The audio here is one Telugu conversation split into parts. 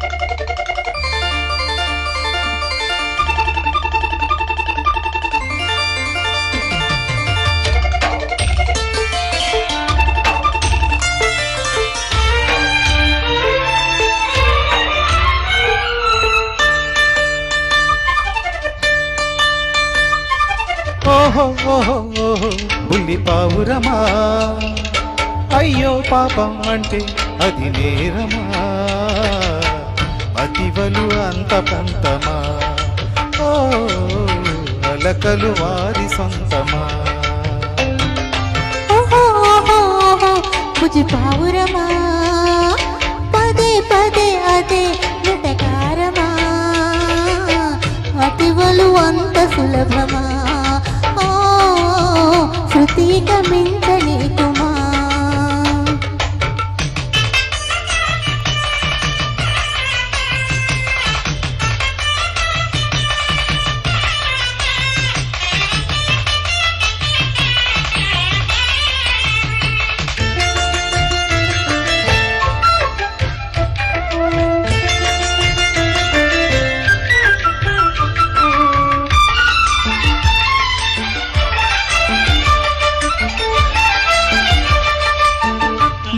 ఓహో ఓహో ఓహో బుల్లి పావురమా, అయ్యో పాపం అంటే అది నేరమా, అతివలు అంత పంతమా, ఓ అలకలు వారి సొంతమా. బుజ్జి పావురమా, పదే పదే అదే వెటకారమా, అతివలు అంత సులభమా, శృతిక మించనీకుమా.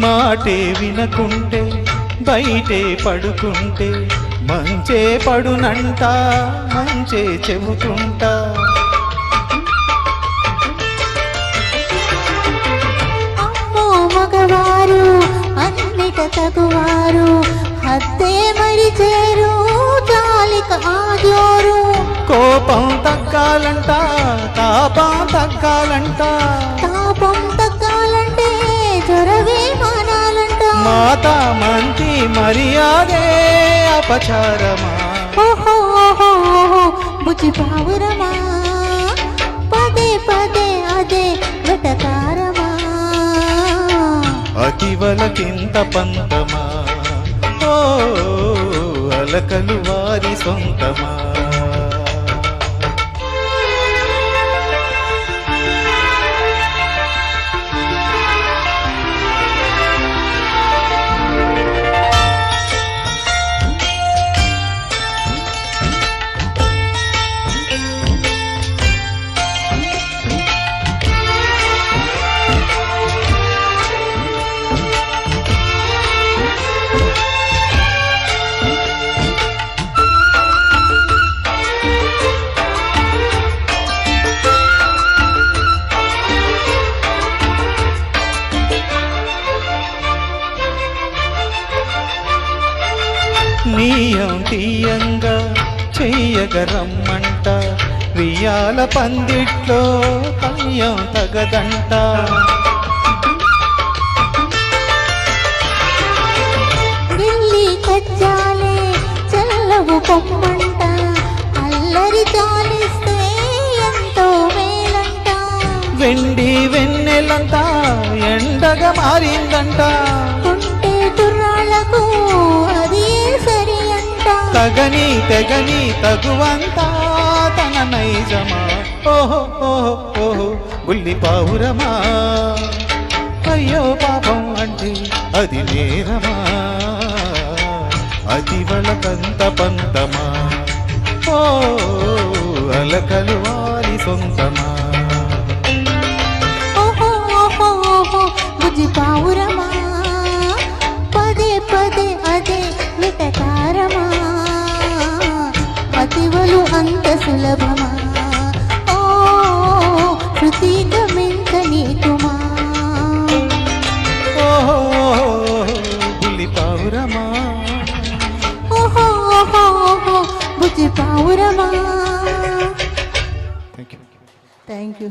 మాటే వినకుంటే బయటే పడుకుంటే మంచే పడునంట, మంచే చెబుతుంటా. అమ్మో మగవారు అన్నిట తగువారు, హద్దే మరిచేరు జాలిక ఆజోరు. కోపం తగ్గాలంట, తాపం తగ్గాలంట, తాపం తగ్గాలంటే చొరవే మానాలంట. మాత మంతి మర్యాదే అపచారమా. ఓహో బుజ్జి పావురమా, పదే పదే అదే వెటకారమా, అతివలకింత పంతమా, ఓ అలకలు వారి సొంతమా. నీయం తీయంగా చెయ్యగరమ్మంట, వియాల పందిట్లో కయ్యం తగదంట. ఢిల్లీ కజ్జాలే చల్లవు పొమ్మంట, అల్లరి చాలిస్తే ఎంతో మేలంట. వెండి వెన్నెలంతా ఎండగా మారిందంట, ఉంటే కుర్రాళ్ళకు అది సరి అంట. తగని తెగని తగువంతా తన నైజమా. ఓహో ఓహో ఓహో బుల్లి పావురమా, అయ్యో పాపం అంటే అది నేరమా, అతివలకంత పంతమా, ఓ అలకలు వారి సొంతమా. బుజ్జి పావురమా, పదే పదే అదే వెటకారమా, అతివలు అంత సులభమా, ఓ శృతిక మించనీకుమా. ఓహో బుల్లి పావురమా, ఓహో బుజ్జి పావురమా. Thank you. Thank you.